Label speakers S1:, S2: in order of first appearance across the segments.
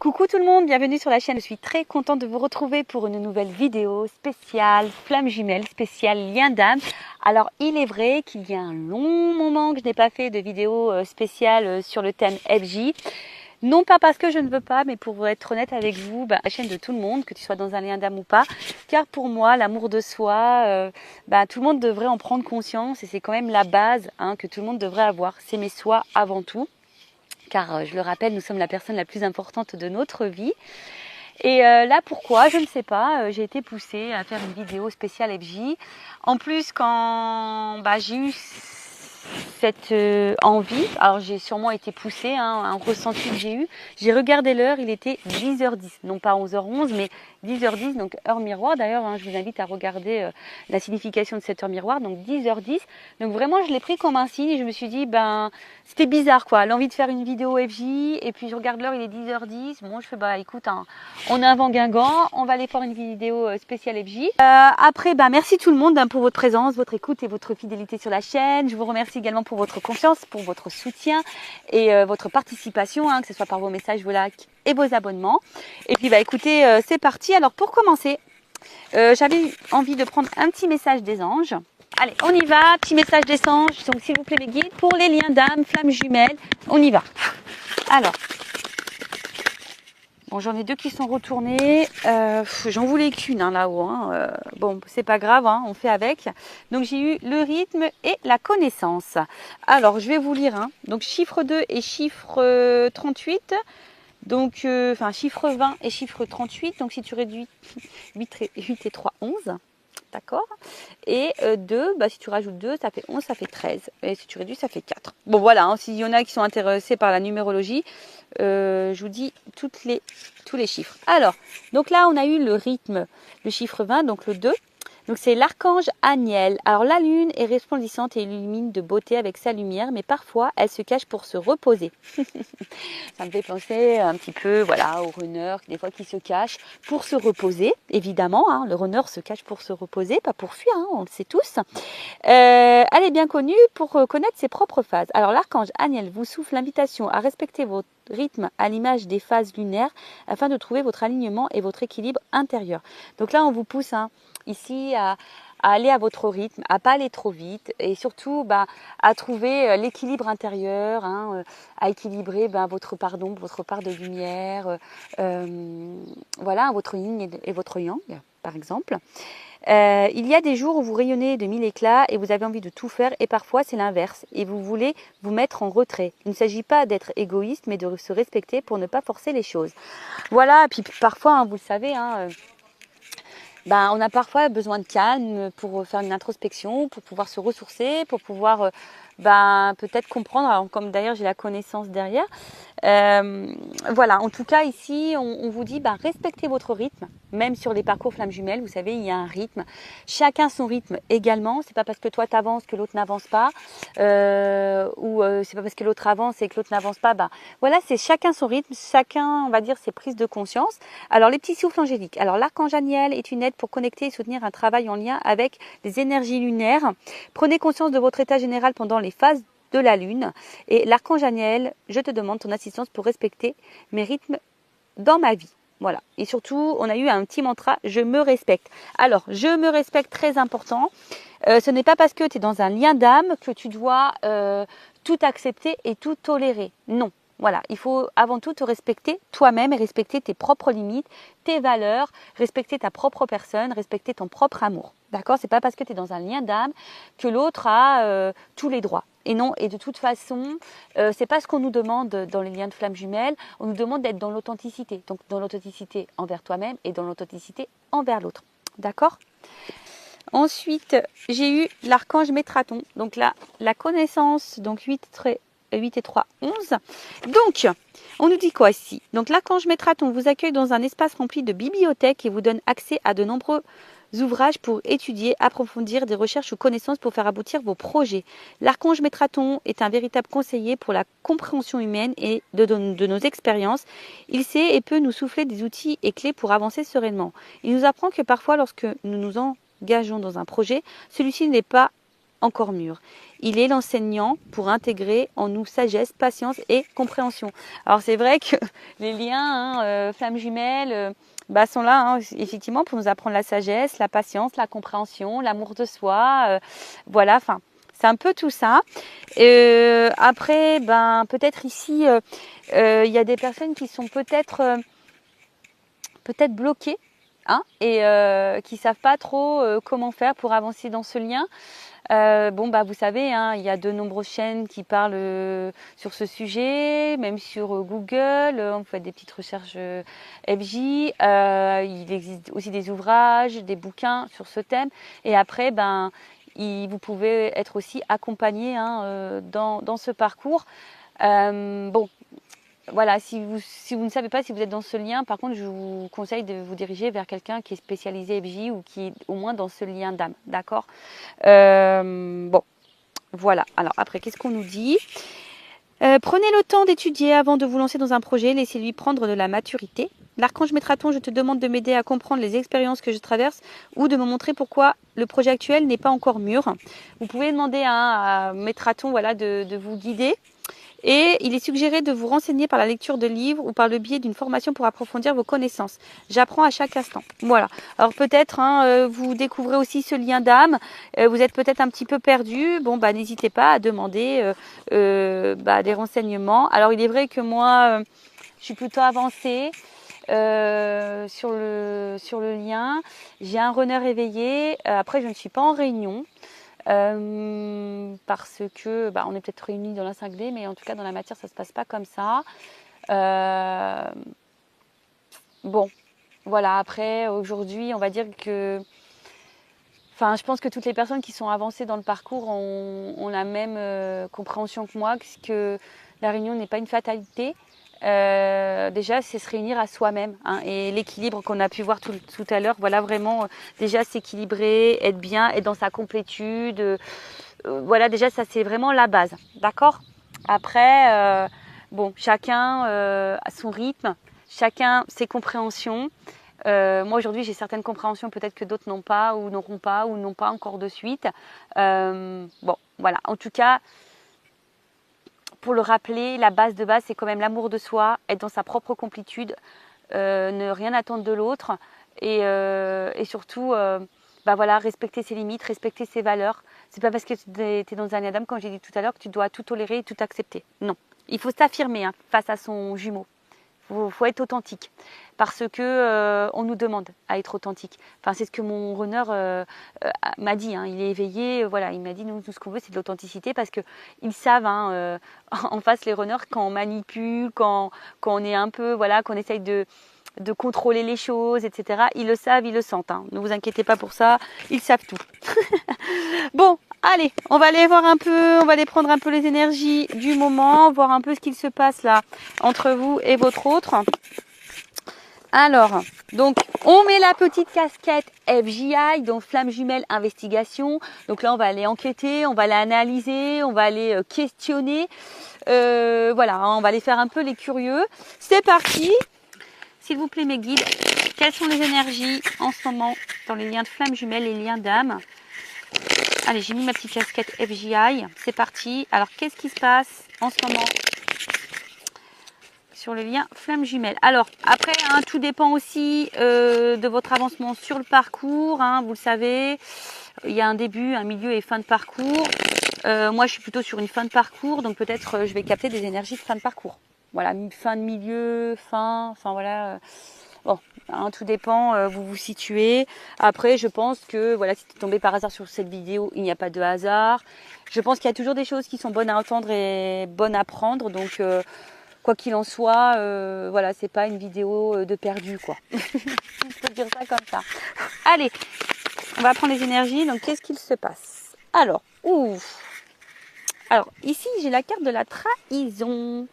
S1: Coucou tout le monde, bienvenue sur la chaîne. Je suis très contente de vous retrouver pour une nouvelle vidéo spéciale flamme jumelle, spéciale lien d'âme. Alors il est vrai qu'il y a un long moment que je n'ai pas fait de vidéo spéciale sur le thème FJ. Non pas parce que je ne veux pas, mais pour être honnête avec vous, la chaîne de tout le monde, que tu sois dans un lien d'âme ou pas, car pour moi, l'amour de soi, tout le monde devrait en prendre conscience et c'est quand même la base que tout le monde devrait avoir. S'aimer soi avant tout. Car je le rappelle, nous sommes la personne la plus importante de notre vie. Et là, pourquoi? Je ne sais pas. J'ai été poussée à faire une vidéo spéciale FJ. En plus, quand j'ai eu cette envie, alors j'ai sûrement été poussée, un ressenti que j'ai eu. J'ai regardé l'heure, il était 10h10, non pas 11h11, mais 10h10, donc heure miroir. D'ailleurs, je vous invite à regarder la signification de cette heure miroir, donc 10h10. Donc vraiment, je l'ai pris comme un signe et je me suis dit, c'était bizarre quoi, l'envie de faire une vidéo FJ, et puis je regarde l'heure, il est 10h10. Bon, je fais, écoute, on a un vent guingant, on va aller faire une vidéo spéciale FJ. Après, merci tout le monde pour votre présence, votre écoute et votre fidélité sur la chaîne. Je vous remercie également pour votre confiance, pour votre soutien et votre participation, que ce soit par vos messages, vos likes et vos abonnements. Et puis écoutez, c'est parti. Alors pour commencer, j'avais envie de prendre un petit message des anges. Allez, on y va, petit message des anges. Donc s'il vous plaît mes guides, pour les liens d'âme, flammes jumelles, on y va. Alors, bon, j'en ai deux qui sont retournés. J'en voulais qu'une là-haut. Bon, c'est pas grave, on fait avec. Donc j'ai eu le rythme et la connaissance. Alors, je vais vous lire. Donc chiffre 2 et chiffre 38. Donc, chiffre 20 et chiffre 38. Donc si tu réduis 8 et 3, 11. D'accord. Et 2, si tu rajoutes 2, ça fait 11, ça fait 13. Et si tu réduis, ça fait 4. Bon, voilà, s'il y en a qui sont intéressés par la numérologie, je vous dis tous les chiffres. Alors, donc là, on a eu le rythme, le chiffre 20, donc le 2. Donc c'est l'archange Aniel. Alors la lune est resplendissante et illumine de beauté avec sa lumière, mais parfois elle se cache pour se reposer. Ça me fait penser un petit peu au runner, des fois qui se cache pour se reposer, évidemment. Le runner se cache pour se reposer, pas pour fuir, on le sait tous. Elle est bien connue pour connaître ses propres phases. Alors l'archange Aniel vous souffle l'invitation à respecter votre rythme à l'image des phases lunaires afin de trouver votre alignement et votre équilibre intérieur. Donc là, on vous pousse ici à aller à votre rythme, à pas aller trop vite et surtout à trouver l'équilibre intérieur, à équilibrer votre part d'ombre, votre part de lumière, votre yin et votre yang, par exemple. Il y a des jours où vous rayonnez de mille éclats et vous avez envie de tout faire, et parfois c'est l'inverse et vous voulez vous mettre en retrait. Il ne s'agit pas d'être égoïste mais de se respecter pour ne pas forcer les choses. Voilà, et puis parfois, vous le savez, on a parfois besoin de calme pour faire une introspection, pour pouvoir se ressourcer, pour pouvoir peut-être comprendre, alors, comme d'ailleurs j'ai la connaissance derrière. En tout cas ici on vous dit respectez votre rythme, même sur les parcours flammes jumelles, vous savez il y a un rythme, chacun son rythme également, c'est pas parce que toi tu avances que l'autre n'avance pas, ou c'est pas parce que l'autre avance et que l'autre n'avance pas, c'est chacun son rythme, chacun on va dire ses prises de conscience. Alors les petits souffles angéliques, alors l'archange Aniel est une aide pour connecter et soutenir un travail en lien avec les énergies lunaires. Prenez conscience de votre état général pendant les phases de la lune, et l'archange Aniel, je te demande ton assistance pour respecter mes rythmes dans ma vie. Voilà. Et surtout, on a eu un petit mantra, je me respecte. Alors, je me respecte, très important. Ce n'est pas parce que tu es dans un lien d'âme que tu dois tout accepter et tout tolérer. Non. Voilà, il faut avant tout te respecter toi-même et respecter tes propres limites, tes valeurs, respecter ta propre personne, respecter ton propre amour. D'accord? C'est pas parce que tu es dans un lien d'âme que l'autre a tous les droits. Et non, et de toute façon, c'est pas ce qu'on nous demande dans les liens de flammes jumelles. On nous demande d'être dans l'authenticité. Donc dans l'authenticité envers toi-même et dans l'authenticité envers l'autre. D'accord? Ensuite, j'ai eu l'archange Métraton. Donc là, la connaissance, donc 8 et 3, 11. Donc, on nous dit quoi ici? Donc l'archange Métraton vous accueille dans un espace rempli de bibliothèques et vous donne accès à de nombreux ouvrages pour étudier, approfondir des recherches ou connaissances pour faire aboutir vos projets. L'archange Métraton est un véritable conseiller pour la compréhension humaine et de nos expériences. Il sait et peut nous souffler des outils et clés pour avancer sereinement. Il nous apprend que parfois, lorsque nous nous engageons dans un projet, celui-ci n'est pas encore mûr. Il est l'enseignant pour intégrer en nous sagesse, patience et compréhension. Alors c'est vrai que les liens, flammes jumelles, sont là, hein, effectivement, pour nous apprendre la sagesse, la patience, la compréhension, l'amour de soi. Voilà, enfin, c'est un peu tout ça. Après, peut-être ici, il y a des personnes qui sont peut-être bloquées, hein, et qui savent pas trop comment faire pour avancer dans ce lien. Vous savez, hein, il y a de nombreuses chaînes qui parlent sur ce sujet, même sur Google, on fait des petites recherches FJ. Il existe aussi des ouvrages, des bouquins sur ce thème. Et après, vous pouvez être aussi accompagné, hein, dans ce parcours. Voilà, si vous ne savez pas si vous êtes dans ce lien, par contre, je vous conseille de vous diriger vers quelqu'un qui est spécialisé FJ ou qui est au moins dans ce lien d'âme, d'accord? Voilà. Alors après, qu'est-ce qu'on nous dit? Prenez le temps d'étudier avant de vous lancer dans un projet, laissez-lui prendre de la maturité. L'archange Métraton, je te demande de m'aider à comprendre les expériences que je traverse ou de me montrer pourquoi le projet actuel n'est pas encore mûr. Vous pouvez demander à Métraton, voilà, de vous guider. Et il est suggéré de vous renseigner par la lecture de livres ou par le biais d'une formation pour approfondir vos connaissances. J'apprends à chaque instant. Voilà. Alors peut-être, hein, vous découvrez aussi ce lien d'âme. Vous êtes peut-être un petit peu perdu. N'hésitez pas à demander des renseignements. Alors il est vrai que moi, je suis plutôt avancée sur le lien. J'ai un runner éveillé. Après, je ne suis pas en réunion. Parce que on est peut-être réunis dans la 5D, mais en tout cas dans la matière ça se passe pas comme ça. Voilà, après aujourd'hui on va dire que je pense que toutes les personnes qui sont avancées dans le parcours ont la même compréhension que moi, que la réunion n'est pas une fatalité. Déjà c'est se réunir à soi-même, hein, et l'équilibre qu'on a pu voir tout à l'heure, voilà, vraiment déjà s'équilibrer, être bien, être dans sa complétude, voilà, déjà ça c'est vraiment la base, d'accord? Après chacun a son rythme, chacun ses compréhensions. Moi aujourd'hui j'ai certaines compréhensions peut-être que d'autres n'ont pas ou n'auront pas ou n'ont pas encore de suite. Voilà, en tout cas pour le rappeler, la base de base, c'est quand même l'amour de soi, être dans sa propre complétude, ne rien attendre de l'autre et surtout, respecter ses limites, respecter ses valeurs. C'est pas parce que tu es dans un Adam, comme j'ai dit tout à l'heure, que tu dois tout tolérer et tout accepter. Non, il faut s'affirmer, hein, face à son jumeau. Faut être authentique parce que on nous demande à être authentique. Enfin, c'est ce que mon runner m'a dit, hein. Il est éveillé, voilà, il m'a dit nous tout ce qu'on veut c'est de l'authenticité parce que ils savent, hein, en face les runners quand on manipule, quand on est un peu, voilà, qu'on essaye de contrôler les choses, etc. Ils le savent, ils le sentent, hein. Ne vous inquiétez pas pour ça, ils savent tout. Bon, allez, on va aller voir un peu, on va aller prendre un peu les énergies du moment, voir un peu ce qu'il se passe là entre vous et votre autre. Alors, donc, on met la petite casquette FJI, donc Flamme Jumelle Investigation. Donc là, on va aller enquêter, on va aller analyser, on va aller questionner. Voilà, hein, on va aller faire un peu les curieux. C'est parti. S'il vous plaît, mes guides, quelles sont les énergies en ce moment dans les liens de Flamme Jumelle et les liens d'âme? Allez, j'ai mis ma petite casquette FJI. C'est parti. Alors, qu'est-ce qui se passe en ce moment sur le lien Flamme Jumelle? Alors, après, hein, tout dépend aussi de votre avancement sur le parcours. Hein, vous le savez, il y a un début, un milieu et fin de parcours. Moi, je suis plutôt sur une fin de parcours. Donc, peut-être je vais capter des énergies de fin de parcours. Voilà, fin de milieu, fin, voilà. Bon, hein, tout dépend, vous vous situez. Après, je pense que, voilà, si tu es tombé par hasard sur cette vidéo, il n'y a pas de hasard. Je pense qu'il y a toujours des choses qui sont bonnes à entendre et bonnes à prendre. Donc, quoi qu'il en soit, voilà, c'est pas une vidéo de perdu, quoi. Je peux dire ça comme ça. Allez, on va prendre les énergies. Donc, qu'est-ce qu'il se passe? Alors, ici, j'ai la carte de la trahison.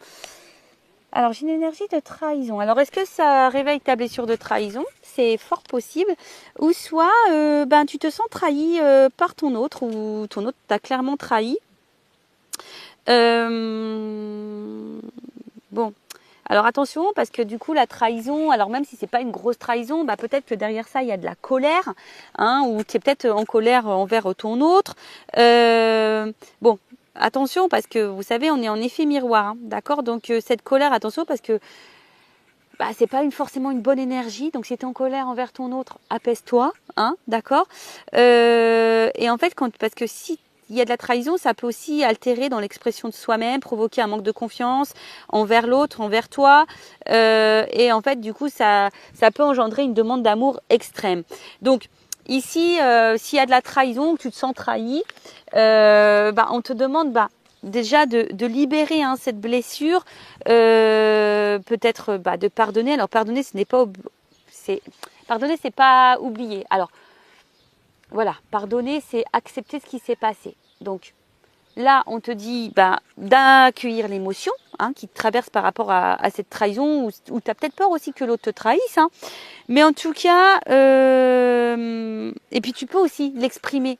S1: Alors, j'ai une énergie de trahison. Alors, est-ce que ça réveille ta blessure de trahison? C'est fort possible. Ou soit, tu te sens trahi par ton autre, ou ton autre t'a clairement trahi. Alors attention, parce que du coup la trahison, alors même si c'est pas une grosse trahison, bah peut-être que derrière ça il y a de la colère, hein, ou tu es peut-être en colère envers ton autre. Bon, attention parce que vous savez, on est en effet miroir, hein, d'accord. Donc cette colère, attention parce que bah, c'est pas forcément une bonne énergie. Donc si tu es en colère envers ton autre, apaise-toi, hein, d'accord. Et en fait, parce que si il y a de la trahison, ça peut aussi altérer dans l'expression de soi-même, provoquer un manque de confiance envers l'autre, envers toi. Et en fait, du coup, ça peut engendrer une demande d'amour extrême. Donc, ici, s'il y a de la trahison, que tu te sens trahi, on te demande déjà de libérer cette blessure, peut-être de pardonner. Alors, pardonner, pardonner, c'est pas oublier. Alors, voilà, pardonner, c'est accepter ce qui s'est passé. Donc là, on te dit d'accueillir l'émotion qui te traverse par rapport à cette trahison, ou tu as peut-être peur aussi que l'autre te trahisse. Mais en tout cas, et puis tu peux aussi l'exprimer,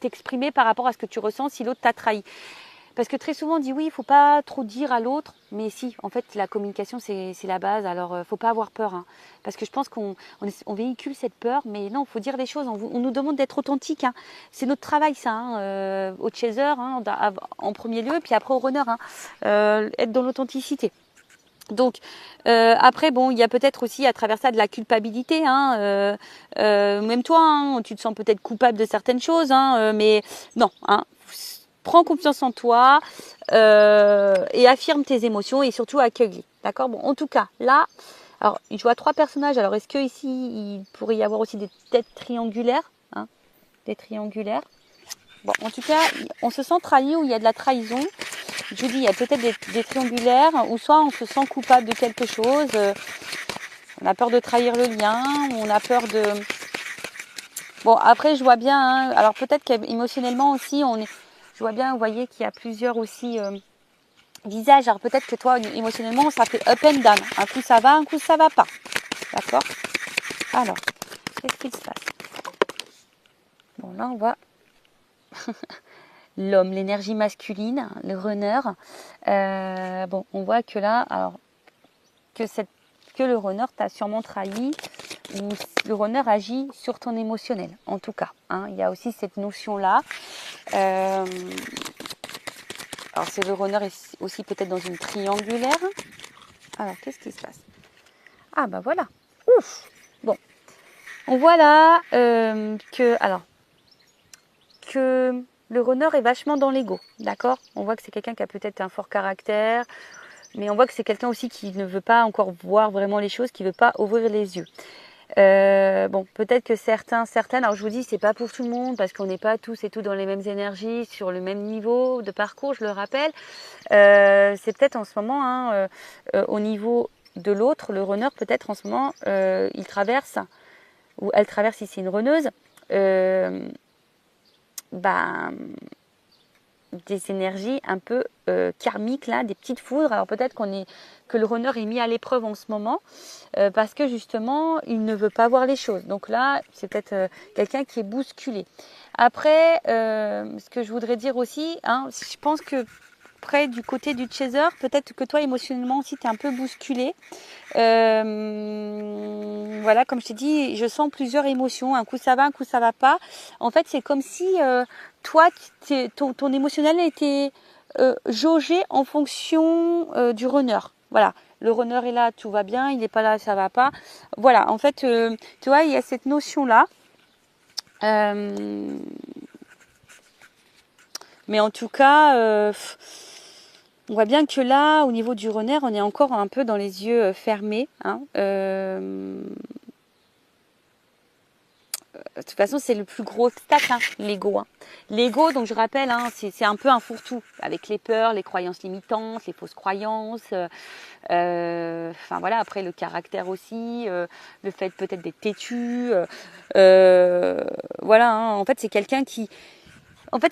S1: t'exprimer par rapport à ce que tu ressens si l'autre t'a trahi. Parce que très souvent on dit oui, il ne faut pas trop dire à l'autre, mais si, en fait la communication c'est la base, alors il ne faut pas avoir peur. Parce que je pense qu'on véhicule cette peur, mais non, il faut dire les choses, on nous demande d'être authentique. C'est notre travail ça, au chaser, en premier lieu, puis après au runner, être dans l'authenticité. Donc après il y a peut-être aussi à travers ça de la culpabilité, même toi, tu te sens peut-être coupable de certaines choses, mais non, prends confiance en toi et affirme tes émotions et surtout accueille. D'accord. Bon, en tout cas, là, alors je vois 3 personnages. Alors, est-ce que ici, il pourrait y avoir aussi des têtes triangulaires, des triangulaires. Bon, en tout cas, on se sent trahi ou il y a de la trahison. Je vous dis, il y a peut-être des triangulaires ou soit on se sent coupable de quelque chose. On a peur de trahir le lien, ou on a peur de... Bon, après, je vois bien, alors peut-être qu'émotionnellement aussi, je vois bien, vous voyez qu'il y a plusieurs aussi visages. Alors peut-être que toi, émotionnellement, ça fait up and down. Un coup ça va, un coup ça va pas. D'accord. Alors, qu'est-ce qu'il se passe? Bon, là, on voit l'homme, l'énergie masculine, le runner. On voit que là, alors, que le runner t'a sûrement trahi, ou le runner agit sur ton émotionnel, en tout cas. Il y a aussi cette notion-là. Alors, c'est le runner est aussi peut-être dans une triangulaire. Alors, qu'est-ce qui se passe? Ah, voilà. Ouf. Bon. On voit là que le runner est vachement dans l'ego. D'accord? On voit que c'est quelqu'un qui a peut-être un fort caractère. Mais on voit que c'est quelqu'un aussi qui ne veut pas encore voir vraiment les choses, qui ne veut pas ouvrir les yeux. Peut-être que certaines, alors je vous dis, c'est pas pour tout le monde, parce qu'on n'est pas tous et toutes dans les mêmes énergies, sur le même niveau de parcours, je le rappelle. C'est peut-être en ce moment, au niveau de l'autre, le runner, peut-être en ce moment, il traverse, ou elle traverse, si c'est une runneuse, des énergies un peu karmiques, là, des petites foudres. Alors peut-être que le runner est mis à l'épreuve en ce moment parce que justement il ne veut pas voir les choses. Donc là c'est peut-être quelqu'un qui est bousculé. Après ce que je voudrais dire aussi, je pense que près du côté du chaser, peut-être que toi émotionnellement aussi tu es un peu bousculé. Voilà, comme je t'ai dit, je sens plusieurs émotions, un coup ça va, un coup ça va pas. En fait c'est comme si toi ton émotionnel était jaugé en fonction du runner. Voilà, le runner est là, tout va bien, il n'est pas là, ça va pas. Voilà, en fait tu vois, il y a cette notion là. Mais en tout cas on voit bien que là, au niveau du runner, on est encore un peu dans les yeux fermés. De toute façon, c'est le plus gros obstacle, l'ego. L'ego, donc je rappelle, c'est un peu un fourre-tout, avec les peurs, les croyances limitantes, les fausses croyances. Après le caractère aussi, le fait peut-être d'être têtu. En fait, c'est quelqu'un qui...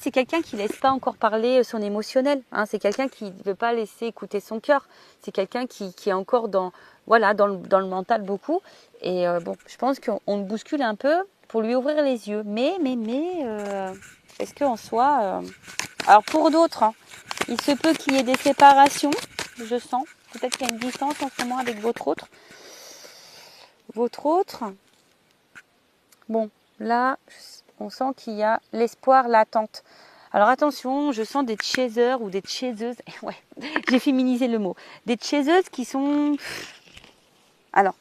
S1: c'est quelqu'un qui laisse pas encore parler son émotionnel. C'est quelqu'un qui ne veut pas laisser écouter son cœur. C'est quelqu'un qui est encore dans le mental beaucoup. Et je pense qu'on le bouscule un peu pour lui ouvrir les yeux. Mais est-ce qu'en soi... Alors pour d'autres, il se peut qu'il y ait des séparations, je sens. peut-être qu'il y a une distance en ce moment avec votre autre. Votre autre. Bon, là, on sent qu'il y a l'espoir, l'attente. Alors attention, je sens des chasers ou des chaseuses. Ouais, j'ai féminisé le mot. Des chaseuses qui sont... Alors,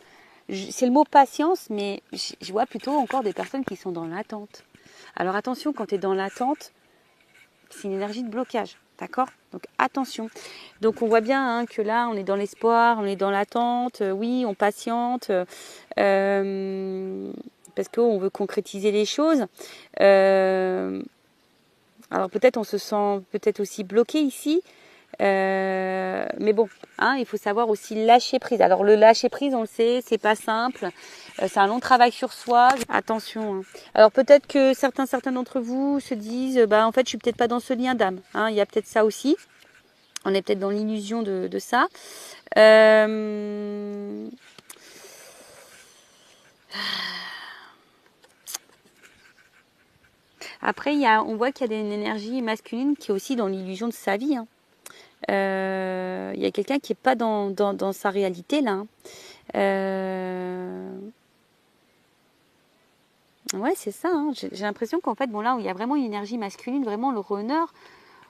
S1: c'est le mot patience, mais je vois plutôt encore des personnes qui sont dans l'attente. Alors attention, quand tu es dans l'attente, c'est une énergie de blocage. D'accord? Donc attention. Donc on voit bien hein, que là, on est dans l'espoir, on est dans l'attente. Oui, on patiente. Parce qu'on veut concrétiser les choses. Alors peut-être on se sent peut-être aussi bloqué ici. Mais bon, hein, il faut savoir aussi lâcher prise. Alors le lâcher prise, on le sait, c'est pas simple. C'est un long travail sur soi. Attention. Hein. Alors peut-être que certains d'entre vous se disent, bah en fait, je suis peut-être pas dans ce lien d'âme. Hein, il y a peut-être ça aussi. On est peut-être dans l'illusion de ça. Après, on voit qu'il y a une énergie masculine qui est aussi dans l'illusion de sa vie. Hein. Il y a quelqu'un qui n'est pas dans sa réalité là. Ouais, c'est ça. Hein. J'ai l'impression qu'en fait, bon là, où il y a vraiment une énergie masculine, vraiment le runner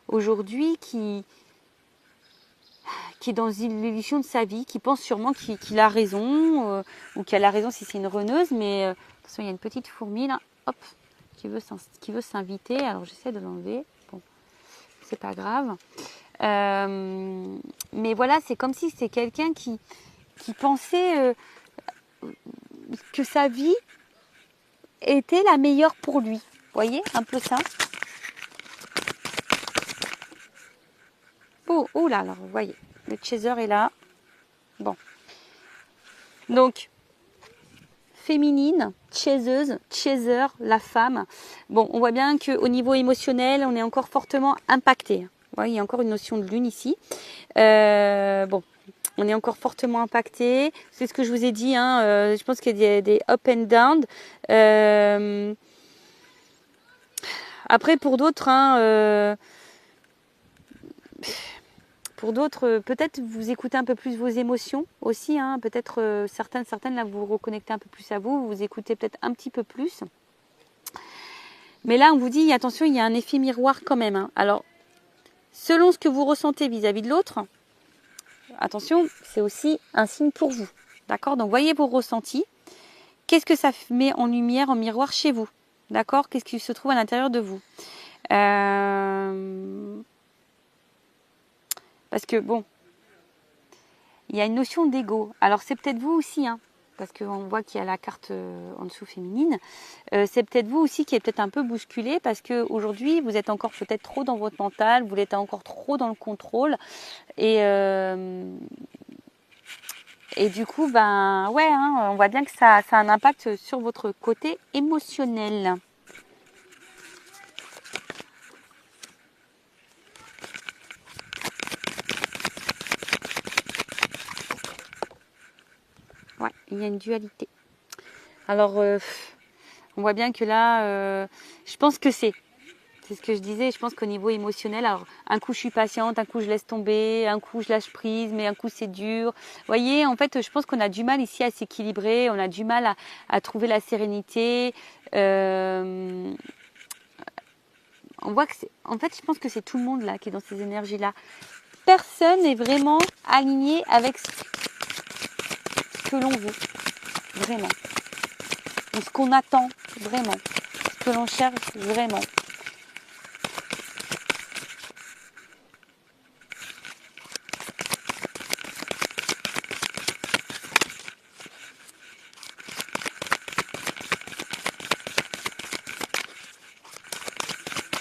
S1: aujourd'hui qui est dans l'illusion de sa vie, qui pense sûrement qu'il a raison, ou qu'elle a raison si c'est une runneuse, mais attention, il y a une petite fourmi là, hop, qui veut s'inviter. Alors j'essaie de l'enlever. Bon, c'est pas grave. Mais voilà, c'est comme si c'est quelqu'un qui pensait que sa vie était la meilleure pour lui. Vous voyez, un peu ça. Oh là, alors vous voyez, le chaser est là. Bon. Donc, féminine, chaiseuse, chaser, la femme. Bon, on voit bien qu'au niveau émotionnel, on est encore fortement impacté. Vous voyez, il y a encore une notion de lune ici. Bon, on est encore fortement impacté. C'est ce que je vous ai dit. Hein, je pense qu'il y a des up and down. Après, pour d'autres, hein, peut-être vous écoutez un peu plus vos émotions aussi. Hein, peut-être certaines, là, vous vous reconnectez un peu plus à vous. Vous écoutez peut-être un petit peu plus. Mais là, on vous dit, attention, il y a un effet miroir quand même. Hein. Alors, selon ce que vous ressentez vis-à-vis de l'autre, attention, c'est aussi un signe pour vous. D'accord? Donc, voyez vos ressentis. Qu'est-ce que ça met en lumière, en miroir chez vous? D'accord? Qu'est-ce qui se trouve à l'intérieur de vous? Parce que, bon, il y a une notion d'ego. Alors, c'est peut-être vous aussi, hein, parce qu'on voit qu'il y a la carte en dessous féminine. C'est peut-être vous aussi qui êtes peut-être un peu bousculé, parce qu'aujourd'hui, vous êtes encore peut-être trop dans votre mental, vous êtes encore trop dans le contrôle. Et du coup, ben ouais, hein, on voit bien que ça a un impact sur votre côté émotionnel. Ouais, il y a une dualité. Alors, on voit bien que là, je pense que c'est ce que je disais, je pense qu'au niveau émotionnel, alors un coup je suis patiente, un coup je laisse tomber, un coup je lâche prise, mais un coup c'est dur. Vous voyez, en fait, je pense qu'on a du mal ici à s'équilibrer, on a du mal à trouver la sérénité. On voit que en fait, je pense que c'est tout le monde là qui est dans ces énergies-là. Personne n'est vraiment aligné avec ce que l'on veut, vraiment. Ou ce qu'on attend, vraiment. Ce que l'on cherche, vraiment.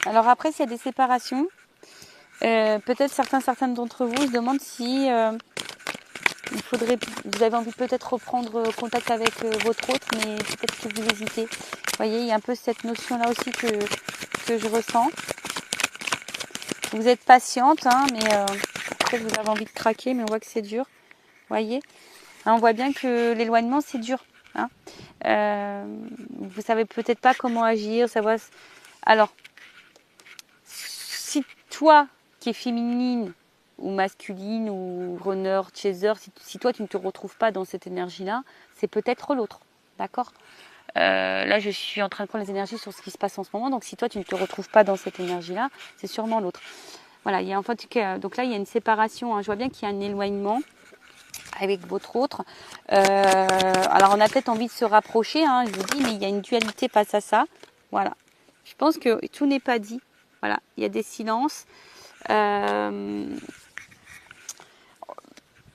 S1: Alors après, s'il y a des séparations, peut-être certaines d'entre vous se demandent si vous avez envie de peut-être reprendre contact avec votre autre, mais peut-être que vous hésitez. Vous voyez, il y a un peu cette notion-là aussi que je ressens. Vous êtes patiente, hein, mais peut-être vous avez envie de craquer, mais on voit que c'est dur. Vous voyez, hein, on voit bien que l'éloignement, c'est dur. Hein. Vous savez peut-être pas comment agir, savoir. Alors, si toi qui es féminine, ou masculine ou runner, chaser, si toi tu ne te retrouves pas dans cette énergie-là, c'est peut-être l'autre, d'accord? Là, je suis en train de prendre les énergies sur ce qui se passe en ce moment, donc si toi tu ne te retrouves pas dans cette énergie-là, c'est sûrement l'autre. Voilà, il y a en fait, donc là il y a une séparation, hein. Je vois bien qu'il y a un éloignement avec votre autre. Alors on a peut-être envie de se rapprocher, hein, je vous dis, mais il y a une dualité face à ça. Voilà. Je pense que tout n'est pas dit. Voilà, il y a des silences.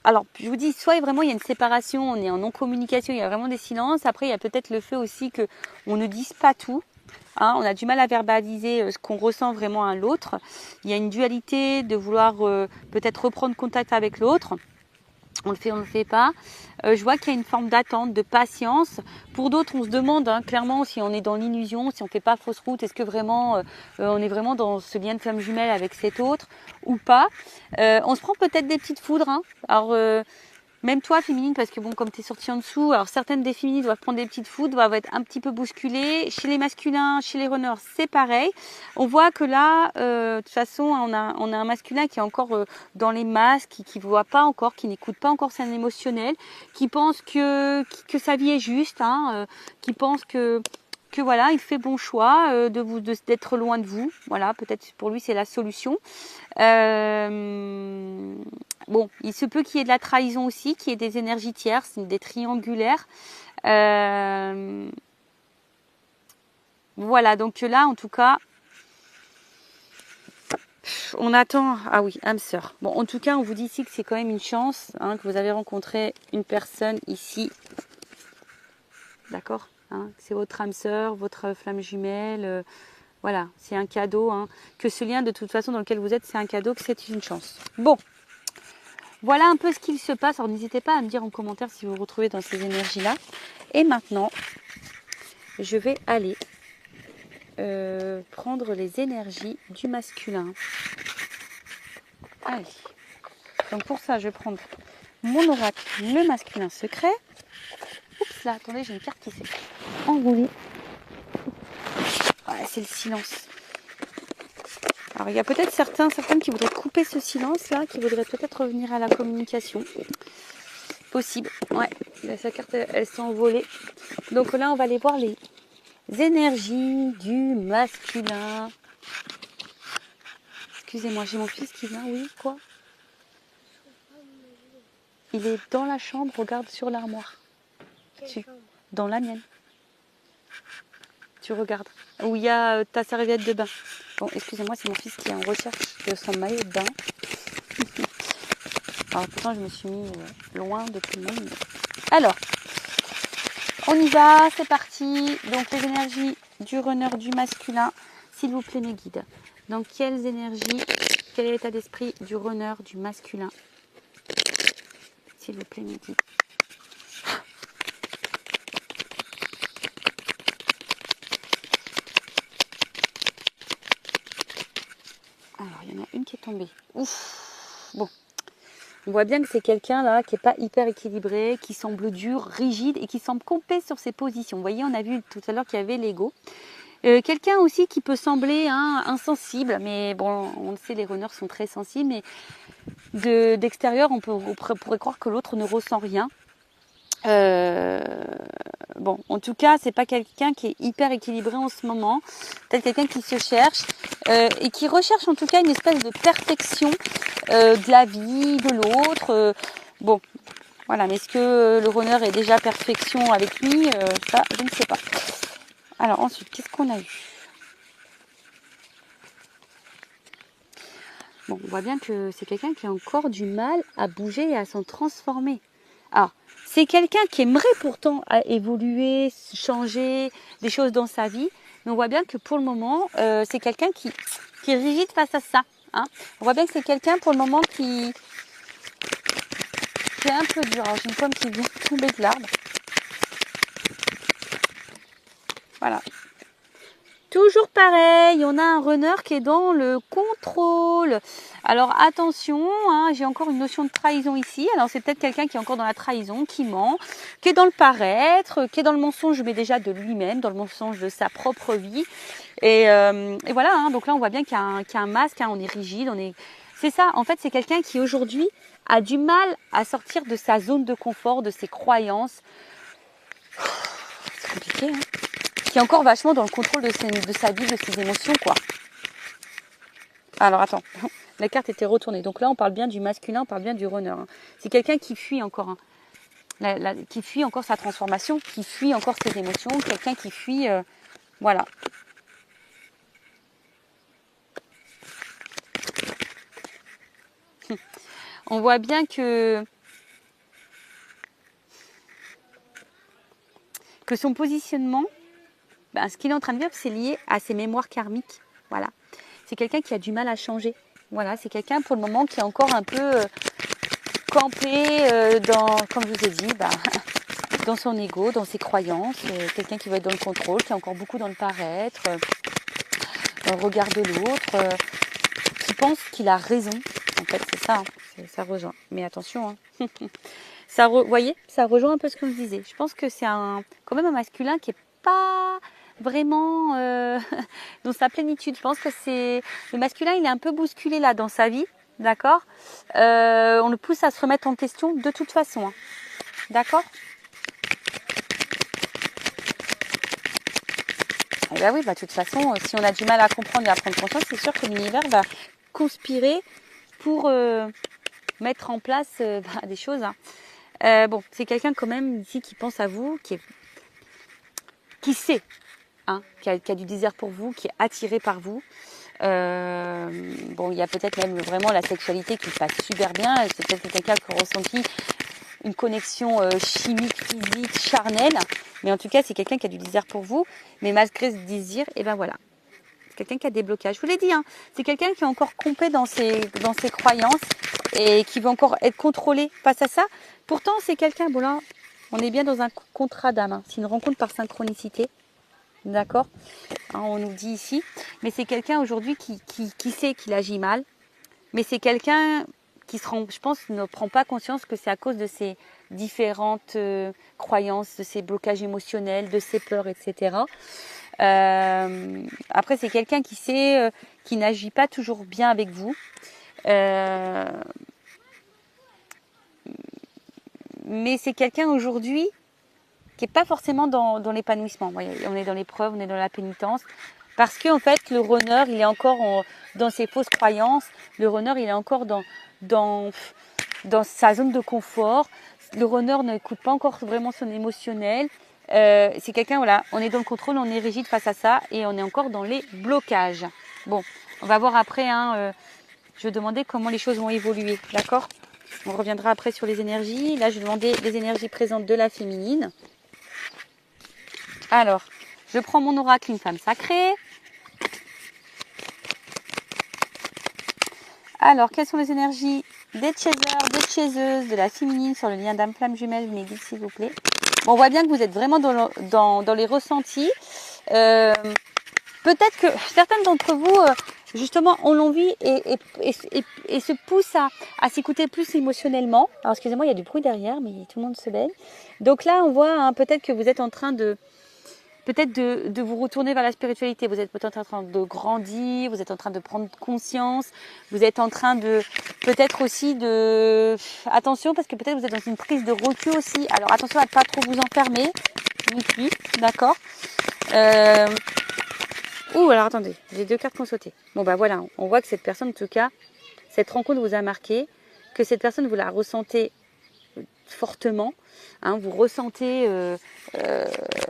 S1: Alors, je vous dis, soit vraiment il y a une séparation, on est en non-communication, il y a vraiment des silences. Après, il y a peut-être le fait aussi que on ne dise pas tout. Hein, on a du mal à verbaliser ce qu'on ressent vraiment à l'autre. Il y a une dualité de vouloir peut-être reprendre contact avec l'autre. On le fait pas. Je vois qu'il y a une forme d'attente, de patience. Pour d'autres, on se demande hein, clairement si on est dans l'illusion, si on fait pas fausse route, est-ce que vraiment on est vraiment dans ce lien de flamme jumelle avec cet autre ou pas. On se prend peut-être des petites foudres. Hein. Alors même toi, féminine, parce que bon, comme tu es sortie en dessous, alors certaines des féminines doivent prendre des petites foudres, doivent être un petit peu bousculées. Chez les masculins, chez les runners, c'est pareil. On voit que là, de toute façon, on a un masculin qui est encore dans les masques, qui ne voit pas encore, qui n'écoute pas encore son émotionnel, qui pense que sa vie est juste, hein, qui pense que voilà, il fait bon choix d'être loin de vous. Voilà, peut-être pour lui c'est la solution. Bon, il se peut qu'il y ait de la trahison aussi, qu'il y ait des énergies tierces, des triangulaires. Voilà, donc là en tout cas, on attend. Ah oui, âme sœur. Bon, en tout cas, on vous dit ici que c'est quand même une chance hein, que vous avez rencontré une personne ici. D'accord hein, c'est votre âme sœur, votre flamme jumelle. Voilà, c'est un cadeau. Hein, que ce lien, de toute façon, dans lequel vous êtes, c'est un cadeau, que c'est une chance. Bon, voilà un peu ce qu'il se passe. Alors, n'hésitez pas à me dire en commentaire si vous vous retrouvez dans ces énergies-là. Et maintenant, je vais aller prendre les énergies du masculin. Allez. Donc, pour ça, je vais prendre mon oracle, le masculin secret. Oups, là, attendez, j'ai une carte qui s'est enroulée. Voilà, c'est le silence. Alors, il y a peut-être certaines qui voudraient couper ce silence-là, qui voudraient peut-être revenir à la communication. Possible. Ouais, sa carte, elle s'est envolée. Donc là, on va aller voir les énergies du masculin. Excusez-moi, j'ai mon fils qui vient. Oui, quoi? Il est dans la chambre, regarde sur l'armoire. Dans la mienne. Tu regardes. Où il y a ta serviette de bain. Bon, excusez-moi, c'est mon fils qui est en recherche de son maillot de bain. Alors pourtant, je me suis mis loin de tout le monde. Alors, on y va, c'est parti. Donc, les énergies du runner du masculin. S'il vous plaît, mes guides. Donc, quelles énergies, quel est l'état d'esprit du runner du masculin? S'il vous plaît, mes guides. Alors, il y en a une qui est tombée. Ouf. Bon. On voit bien que c'est quelqu'un là qui n'est pas hyper équilibré, qui semble dur, rigide et qui semble complet sur ses positions. Vous voyez, on a vu tout à l'heure qu'il y avait l'ego. Quelqu'un aussi qui peut sembler insensible, mais bon, on le sait, les runners sont très sensibles, mais d'extérieur, on pourrait croire que l'autre ne ressent rien. Bon, en tout cas, c'est pas quelqu'un qui est hyper équilibré en ce moment. Peut-être quelqu'un qui se cherche et qui recherche en tout cas une espèce de perfection de la vie, de l'autre. Bon, voilà. Mais est-ce que le runner est déjà perfection avec lui? Ça, je ne sais pas. Alors ensuite, qu'est-ce qu'on a eu? Bon, on voit bien que c'est quelqu'un qui a encore du mal à bouger et à s'en transformer. Alors, c'est quelqu'un qui aimerait pourtant évoluer, changer des choses dans sa vie, mais on voit bien que pour le moment, c'est quelqu'un qui est rigide face à ça. Hein. On voit bien que c'est quelqu'un pour le moment qui est un peu dur. Alors, j'ai une pomme qui vient tomber de l'arbre. Voilà. Toujours pareil, on a un runner qui est dans le contrôle. Alors attention, hein, j'ai encore une notion de trahison ici. Alors c'est peut-être quelqu'un qui est encore dans la trahison, qui ment, qui est dans le paraître, qui est dans le mensonge, mais déjà de lui-même, dans le mensonge de sa propre vie. Et voilà, hein, donc là on voit bien qu'il y a un masque, hein, on est rigide, on est C'est ça, en fait, c'est quelqu'un qui aujourd'hui a du mal à sortir de sa zone de confort, de ses croyances. C'est compliqué, hein. Qui est encore vachement dans le contrôle de sa vie, de ses émotions, quoi. Alors, attends, la carte était retournée. Donc là, on parle bien du masculin, on parle bien du runner. Hein. C'est quelqu'un qui fuit encore, hein. Qui fuit encore sa transformation, qui fuit encore ses émotions, quelqu'un qui fuit... voilà. On voit bien que son positionnement, ce qu'il est en train de vivre, c'est lié à ses mémoires karmiques. Voilà. C'est quelqu'un qui a du mal à changer. Voilà, c'est quelqu'un pour le moment qui est encore un peu campé comme je vous ai dit, dans son ego, dans ses croyances. Quelqu'un qui va être dans le contrôle, qui est encore beaucoup dans le paraître, dans le regard de l'autre, qui pense qu'il a raison. En fait, c'est ça, hein, ça rejoint. Mais attention, hein. Vous voyez, ça rejoint un peu ce que je disais. Je pense que c'est quand même un masculin qui n'est pas vraiment dans sa plénitude. Je pense que le masculin, il est un peu bousculé là dans sa vie, d'accord. On le pousse à se remettre en question de toute façon, hein. D'accord. Et bien oui, de toute façon, si on a du mal à comprendre et à prendre conscience, c'est sûr que l'univers va conspirer pour mettre en place des choses, hein. Bon, c'est quelqu'un quand même ici qui pense à vous, qui sait, hein, qui a du désir pour vous, qui est attiré par vous. Bon, il y a peut-être même vraiment la sexualité qui passe super bien. C'est peut-être quelqu'un qui a ressenti une connexion chimique, physique, charnelle. Mais en tout cas, c'est quelqu'un qui a du désir pour vous. Mais malgré ce désir, et ben voilà. C'est quelqu'un qui a des blocages. Je vous l'ai dit, hein, c'est quelqu'un qui est encore complet dans ses croyances et qui veut encore être contrôlé face à ça. Pourtant, c'est quelqu'un, bon là, on est bien dans un contrat d'âme. Hein. C'est une rencontre par synchronicité. D'accord, hein, on nous dit ici. Mais c'est quelqu'un aujourd'hui qui sait qu'il agit mal. Mais c'est quelqu'un qui je pense, ne prend pas conscience que c'est à cause de ses différentes croyances, de ses blocages émotionnels, de ses peurs, etc. Après, c'est quelqu'un qui sait, qui n'agit pas toujours bien avec vous. Mais c'est quelqu'un aujourd'hui qui n'est pas forcément dans l'épanouissement. On est dans l'épreuve, on est dans la pénitence. Parce qu'en fait, le runner, il est encore dans ses fausses croyances. Le runner, il est encore dans sa zone de confort. Le runner n'écoute pas encore vraiment son émotionnel. C'est quelqu'un, voilà, on est dans le contrôle, on est rigide face à ça et on est encore dans les blocages. Bon, on va voir après, hein, je vais demander comment les choses vont évoluer, d'accord ? On reviendra après sur les énergies. Là, je vais demander les énergies présentes de la féminine. Alors, je prends mon oracle, une femme sacrée. Alors, quelles sont les énergies des chasers, des chaseuses, de la féminine sur le lien d'âme flamme jumelle, mes guides, s'il vous plaît. Bon, on voit bien que vous êtes vraiment dans les ressentis. Peut-être que certaines d'entre vous, justement, ont l'envie et se poussent à s'écouter plus émotionnellement. Alors, excusez-moi, il y a du bruit derrière, mais tout le monde se baigne. Donc là, on voit hein, peut-être que vous êtes en train de vous retourner vers la spiritualité. Vous êtes peut-être en train de grandir, vous êtes en train de prendre conscience, vous êtes en train de peut-être aussi de... Attention, parce que peut-être vous êtes dans une prise de recul aussi. Alors attention à ne pas trop vous enfermer non plus, d'accord. Ouh, alors attendez, j'ai 2 cartes qui ont sauté. Bon bah voilà, on voit que cette personne, en tout cas, cette rencontre vous a marqué, que cette personne, vous la ressentez fortement, hein, vous ressentez,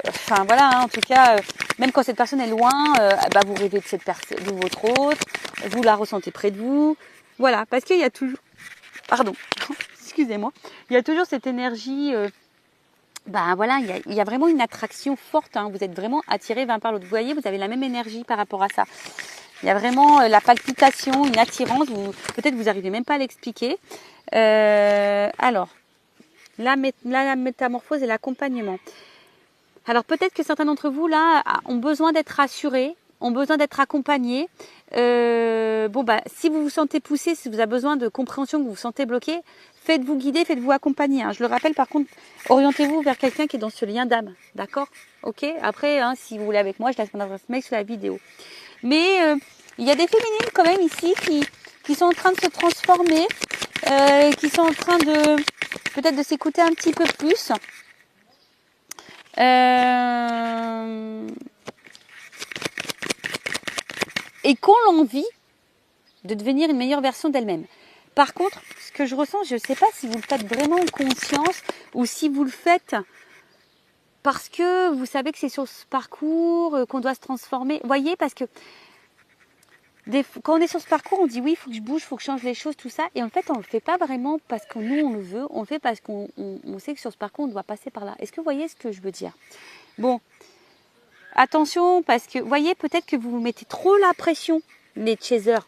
S1: enfin voilà, hein, en tout cas, même quand cette personne est loin, vous rêvez de votre autre, vous la ressentez près de vous, voilà, parce qu'il y a toujours, pardon, excusez-moi, il y a toujours cette énergie, voilà, il y a vraiment une attraction forte, hein, vous êtes vraiment attiré l'un par l'autre, vous voyez, vous avez la même énergie par rapport à ça. Il y a vraiment la palpitation, une attirance, peut-être vous n'arrivez même pas à l'expliquer. Alors, la métamorphose et l'accompagnement. Alors peut-être que certains d'entre vous là ont besoin d'être rassurés, ont besoin d'être accompagnés. Si vous vous sentez poussé, si vous avez besoin de compréhension, que vous vous sentez bloqué, faites-vous guider, faites-vous accompagner. Hein. Je le rappelle par contre, orientez-vous vers quelqu'un qui est dans ce lien d'âme, d'accord ? Ok ? Après, hein, si vous voulez avec moi, je laisse mon adresse mail sur la vidéo. Mais il y a des féminines quand même ici qui sont en train de se transformer, qui sont en train de peut-être de s'écouter un petit peu plus. Et qui ont l'envie de devenir une meilleure version d'elle-même. Par contre, ce que je ressens, je ne sais pas si vous le faites vraiment en conscience ou si vous le faites parce que vous savez que c'est sur ce parcours qu'on doit se transformer. Vous voyez, parce que quand on est sur ce parcours, on dit oui, il faut que je bouge, il faut que je change les choses, tout ça. Et en fait, on ne le fait pas vraiment parce que nous, on le veut. On le fait parce qu'on sait que sur ce parcours, on doit passer par là. Est-ce que vous voyez ce que je veux dire? Bon, attention, parce que vous voyez, peut-être que vous vous mettez trop la pression, les chasers.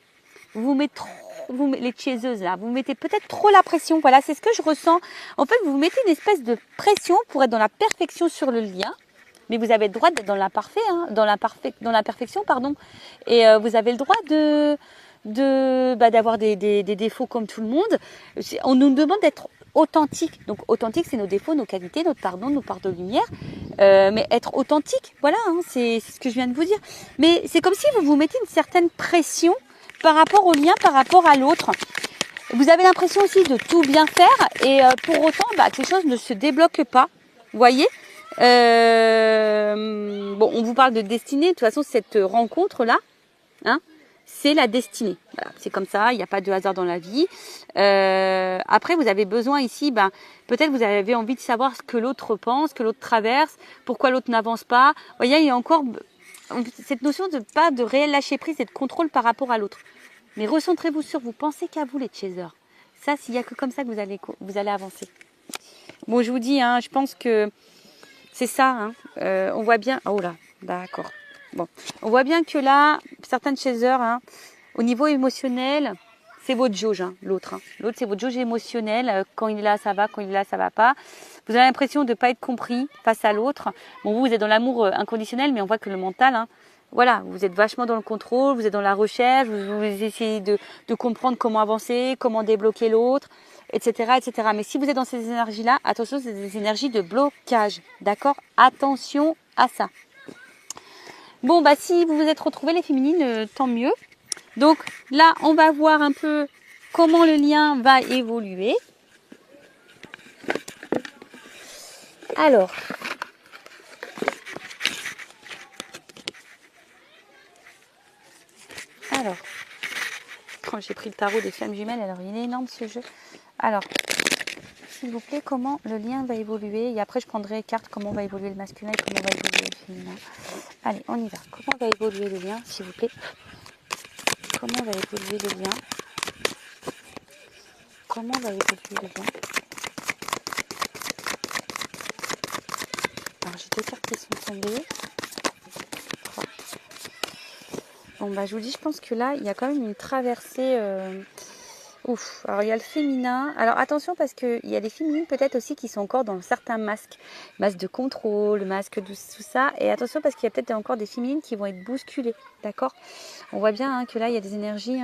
S1: Les chaseuses là, vous mettez peut-être trop la pression. Voilà, c'est ce que je ressens. En fait, vous mettez une espèce de pression pour être dans la perfection sur le lien. Mais vous avez le droit d'être dans l'imparfait, hein, dans la perfection, pardon. Et vous avez le droit d'avoir des défauts comme tout le monde. On nous demande d'être authentique. Donc authentique, c'est nos défauts, nos qualités, notre pardon, nos parts de lumière. Mais être authentique, voilà, hein, c'est ce que je viens de vous dire. Mais c'est comme si vous vous mettez une certaine pression par rapport au lien, par rapport à l'autre. Vous avez l'impression aussi de tout bien faire et pour autant, quelque chose ne se débloque pas. Vous voyez? Bon, on vous parle de destinée. De toute façon, cette rencontre-là, hein, c'est la destinée. Voilà, c'est comme ça, il n'y a pas de hasard dans la vie. Après, vous avez besoin ici, peut-être vous avez envie de savoir ce que l'autre pense, que l'autre traverse, pourquoi l'autre n'avance pas. Vous voyez, il y a encore cette notion de réel lâcher prise et de contrôle par rapport à l'autre. Mais recentrez-vous sur vous, pensez qu'à vous les chasers. Ça, s'il n'y a que comme ça que vous allez avancer. Bon, je vous dis, hein, je pense que c'est ça. Hein. On voit bien... Oh là, d'accord. Bon, on voit bien que là, certaines chasers, hein, au niveau émotionnel, c'est votre jauge, hein, l'autre. Hein. L'autre, c'est votre jauge émotionnelle. Quand il est là, ça va. Quand il est là, ça va pas. Vous avez l'impression de ne pas être compris face à l'autre. Bon, vous êtes dans l'amour inconditionnel, mais on voit que le mental, hein, voilà, vous êtes vachement dans le contrôle, vous êtes dans la recherche, vous essayez de comprendre comment avancer, comment débloquer l'autre, etc., etc. Mais si vous êtes dans ces énergies-là, attention, c'est des énergies de blocage, d'accord? Attention à ça. Bon, si vous vous êtes retrouvés les féminines, tant mieux. Donc là, on va voir un peu comment le lien va évoluer. Alors, quand j'ai pris le tarot des flammes jumelles, alors il est énorme ce jeu. Alors, s'il vous plaît, comment le lien va évoluer? Et après, je prendrai carte comment va évoluer le masculin et comment va évoluer le féminin. Allez, on y va. Comment va évoluer le lien, s'il vous plaît? Comment va évoluer le lien? Comment va évoluer le lien? Alors, j'ai deux cartes qui sont tombées. Bon, je vous dis, je pense que là, il y a quand même une traversée... Ouf, alors il y a le féminin. Alors attention parce qu'il y a des féminines peut-être aussi qui sont encore dans certains masques. Masque de contrôle, masque de tout ça. Et attention parce qu'il y a peut-être encore des féminines qui vont être bousculées. D'accord? On voit bien que là, il y a des énergies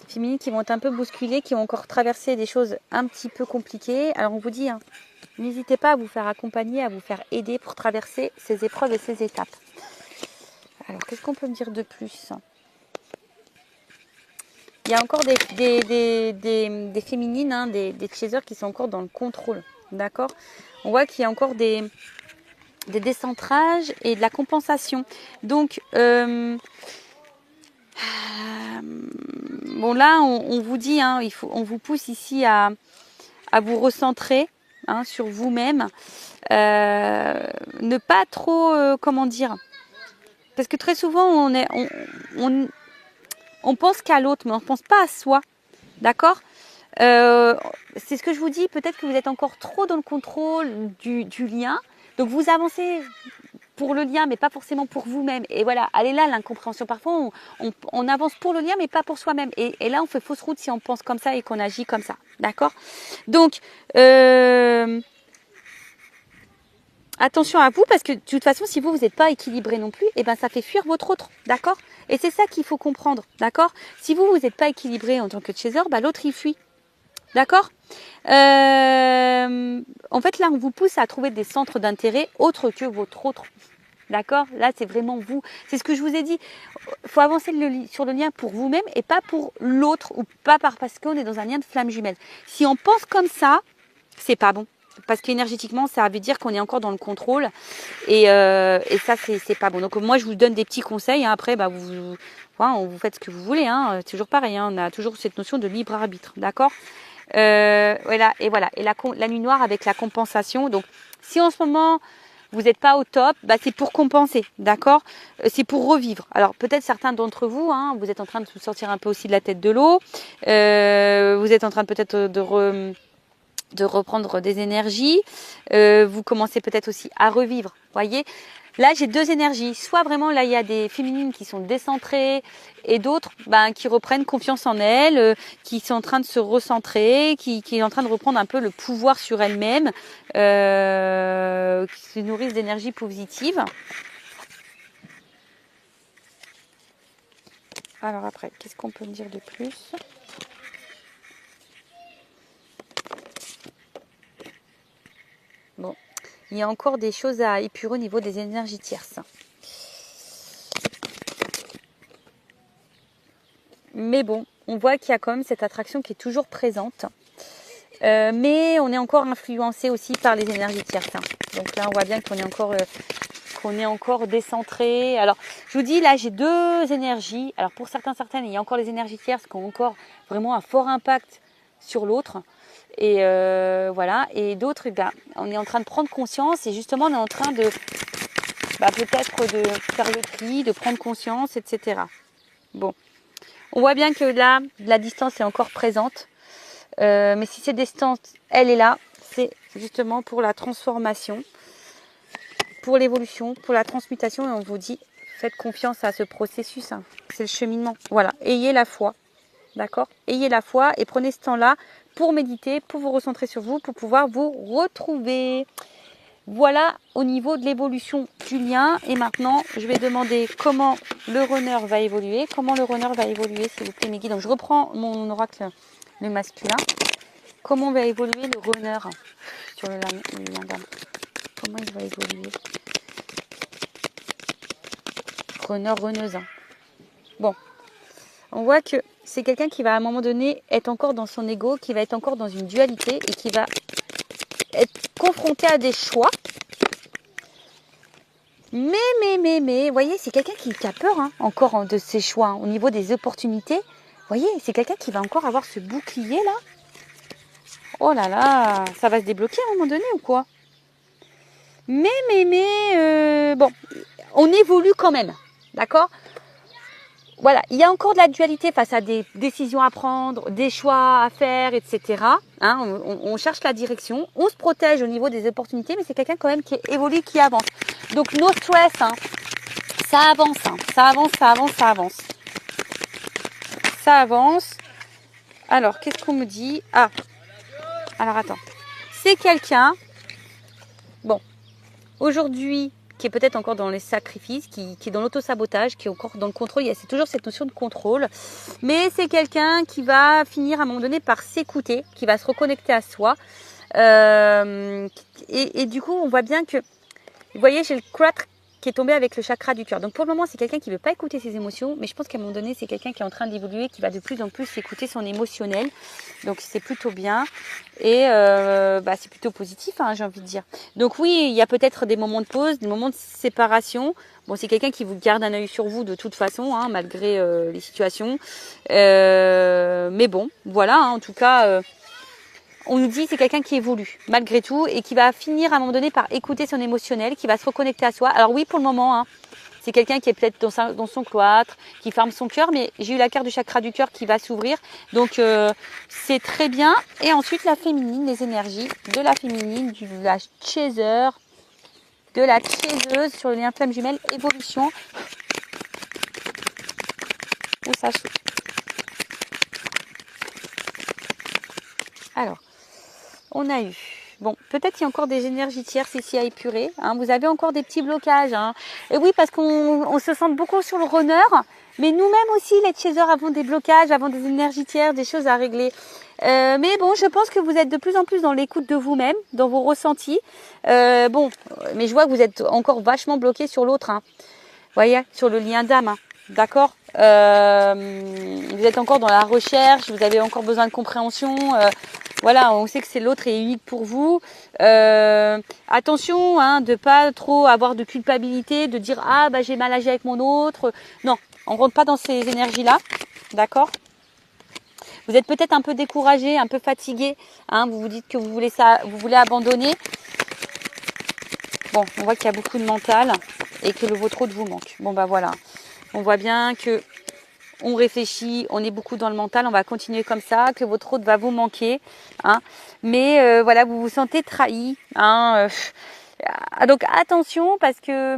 S1: féminines qui vont être un peu bousculées, qui vont encore traverser des choses un petit peu compliquées. Alors on vous dit, n'hésitez pas à vous faire accompagner, à vous faire aider pour traverser ces épreuves et ces étapes. Alors, qu'est-ce qu'on peut me dire de plus? Il y a encore des féminines, hein, des chasers qui sont encore dans le contrôle. D'accord? On voit qu'il y a encore des décentrages et de la compensation. Donc, bon là, on vous dit, hein, on vous pousse ici à vous recentrer sur vous-même. Ne pas trop, comment dire? Parce que très souvent, on pense qu'à l'autre, mais on ne pense pas à soi. D'accord? C'est ce que je vous dis. Peut-être que vous êtes encore trop dans le contrôle du lien. Donc, vous avancez pour le lien, mais pas forcément pour vous-même. Et voilà, elle est là, l'incompréhension. Parfois, on avance pour le lien, mais pas pour soi-même. Et là, on fait fausse route si on pense comme ça et qu'on agit comme ça. D'accord? Donc, attention à vous, parce que de toute façon, si vous n'êtes pas équilibré non plus, ça fait fuir votre autre, d'accord? Et c'est ça qu'il faut comprendre, d'accord? Si vous n'êtes pas équilibré en tant que chaser, l'autre il fuit, d'accord? En fait, là, on vous pousse à trouver des centres d'intérêt autres que votre autre, D'accord? Là, c'est vraiment vous. C'est ce que je vous ai dit. Il faut avancer sur le lien pour vous-même et pas pour l'autre ou pas parce qu'on est dans un lien de flamme jumelle. Si on pense comme ça, c'est pas bon. Parce qu'énergétiquement, ça veut dire qu'on est encore dans le contrôle. Et ça, c'est pas bon. Donc, moi, je vous donne des petits conseils. Hein. Après, bah, vous faites ce que vous voulez. Hein. C'est toujours pareil. Hein. On a toujours cette notion de libre arbitre. D'accord? Voilà. Et voilà. Et la nuit noire avec la compensation. Donc, si en ce moment, vous n'êtes pas au top, bah, c'est pour compenser, d'accord? C'est pour revivre. Alors peut-être certains d'entre vous, hein, vous êtes en train de sortir un peu aussi de la tête de l'eau, vous êtes en train peut-être de reprendre des énergies, vous commencez peut-être aussi à revivre, voyez? Là, j'ai deux énergies. Soit vraiment, là, il y a des féminines qui sont décentrées et d'autres qui reprennent confiance en elles, qui sont en train de se recentrer, qui est en train de reprendre un peu le pouvoir sur elles-mêmes, qui se nourrissent d'énergie positive. Alors après, qu'est-ce qu'on peut me dire de plus ? Bon, il y a encore des choses à épurer au niveau des énergies tierces. Mais bon, on voit qu'il y a quand même cette attraction qui est toujours présente. Mais on est encore influencé aussi par les énergies tierces. Hein. Donc là, on voit bien qu'on est encore décentré. Alors, je vous dis, là, j'ai deux énergies. Alors, pour certaines, il y a encore les énergies tierces qui ont encore vraiment un fort impact sur l'autre. Et voilà. Et d'autres, on est en train de prendre conscience. Et justement, on est en train de peut-être de faire le tri, de prendre conscience, etc. Bon. On voit bien que là, la distance est encore présente. Mais si cette distance, elle est là, c'est justement pour la transformation, pour l'évolution, pour la transmutation. Et on vous dit, faites confiance à ce processus. Hein. C'est le cheminement. Voilà, ayez la foi. D'accord? Ayez la foi et prenez ce temps-là pour méditer, pour vous recentrer sur vous, pour pouvoir vous retrouver. Voilà au niveau de l'évolution du lien. Et maintenant, je vais demander comment le runner va évoluer. Comment le runner va évoluer, s'il vous plaît, mes guides. Donc, je reprends mon oracle, le masculin. Comment va évoluer le runner sur le lien d'âme? Comment il va évoluer? Runner, runneuse. Bon, on voit que c'est quelqu'un qui va à un moment donné être encore dans son ego, qui va être encore dans une dualité et qui va être confronté à des choix. Mais, vous voyez, c'est quelqu'un qui a peur encore de ses choix au niveau des opportunités. Vous voyez, c'est quelqu'un qui va encore avoir ce bouclier là. Oh là là, ça va se débloquer à un moment donné ou quoi? Bon, on évolue quand même, d'accord? Voilà, il y a encore de la dualité face à des décisions à prendre, des choix à faire, etc. Hein, on cherche la direction, on se protège au niveau des opportunités, mais c'est quelqu'un quand même qui évolue, qui avance. Donc, no stress, ça avance, ça avance. Ça avance. Alors, qu'est-ce qu'on me dit? Ah, alors attends. C'est quelqu'un, bon, aujourd'hui, qui est peut-être encore dans les sacrifices, qui est dans l'autosabotage, qui est encore dans le contrôle. C'est toujours cette notion de contrôle. Mais c'est quelqu'un qui va finir à un moment donné par s'écouter, qui va se reconnecter à soi. Et du coup, on voit bien que, vous voyez, j'ai le 4 qui est tombé avec le chakra du cœur. Donc pour le moment, c'est quelqu'un qui ne veut pas écouter ses émotions, mais je pense qu'à un moment donné, c'est quelqu'un qui est en train d'évoluer, qui va de plus en plus écouter son émotionnel. Donc c'est plutôt bien et c'est plutôt positif, j'ai envie de dire. Donc oui, il y a peut-être des moments de pause, des moments de séparation. Bon, c'est quelqu'un qui vous garde un œil sur vous de toute façon, malgré les situations. Mais bon, voilà, en tout cas... on nous dit c'est quelqu'un qui évolue malgré tout et qui va finir à un moment donné par écouter son émotionnel, qui va se reconnecter à soi. Alors oui, pour le moment, c'est quelqu'un qui est peut-être dans son cloître, qui ferme son cœur, mais j'ai eu la carte du chakra du cœur qui va s'ouvrir. Donc c'est très bien. Et ensuite la féminine, les énergies de la féminine, de la chaser, de la chaiseuse sur le lien flamme jumelle, évolution. Où ça chauffe. Alors, on a eu, bon, peut-être qu'il y a encore des énergies tierces ici à épurer. Vous avez encore des petits blocages. Et oui, parce qu'on se sent beaucoup sur le runner, Mais nous-mêmes aussi, les chasers, avons des blocages, avons des énergies tierces, des choses à régler. Mais bon, je pense que vous êtes de plus en plus dans l'écoute de vous-même, dans vos ressentis. Bon, mais je vois que vous êtes encore vachement bloqué sur l'autre. Hein. Vous voyez, sur le lien d'âme. Hein. D'accord. Vous êtes encore dans la recherche, vous avez encore besoin de compréhension. Voilà, on sait que c'est l'autre est unique pour vous. Attention, hein, de pas trop avoir de culpabilité, de dire ah bah j'ai mal agi avec mon autre. Non, on rentre pas dans ces énergies-là, d'accord. Vous êtes peut-être un peu découragé, un peu fatigué. Hein, vous vous dites que vous voulez ça, vous voulez abandonner. Bon, on voit qu'il y a beaucoup de mental et que votre autre vous manque. Bon bah voilà, on voit bien que on réfléchit, on est beaucoup dans le mental, on va continuer comme ça, que votre autre va vous manquer, hein. Mais voilà, vous vous sentez trahi, hein. Donc attention parce que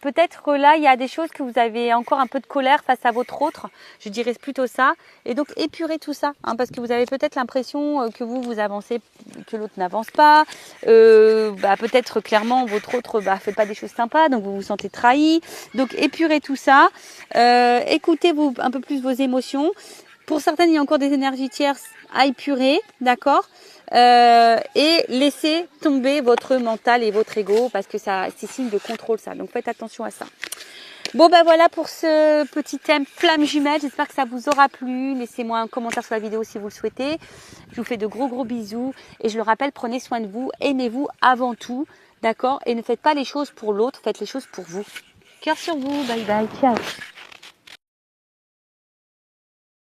S1: peut-être là il y a des choses que vous avez encore un peu de colère face à votre autre, je dirais plutôt ça. Et donc épurez tout ça, hein, parce que vous avez peut-être l'impression que vous avancez, que l'autre n'avance pas. Peut-être clairement votre autre fait pas des choses sympas, donc vous vous sentez trahi. Donc épurez tout ça, écoutez un peu plus vos émotions. Pour certaines, il y a encore des énergies tierces à épurer, d'accord. Et laissez tomber votre mental et votre ego parce que ça c'est signe de contrôle ça, donc faites attention à ça. Bon ben voilà pour ce petit thème flamme jumelle, j'espère que ça vous aura plu. Laissez-moi un commentaire sur la vidéo si vous le souhaitez. Je vous fais de gros bisous et je le rappelle, prenez soin de vous, aimez-vous avant tout, d'accord, et ne faites pas les choses pour l'autre, faites les choses pour vous. Cœur sur vous, bye bye, ciao.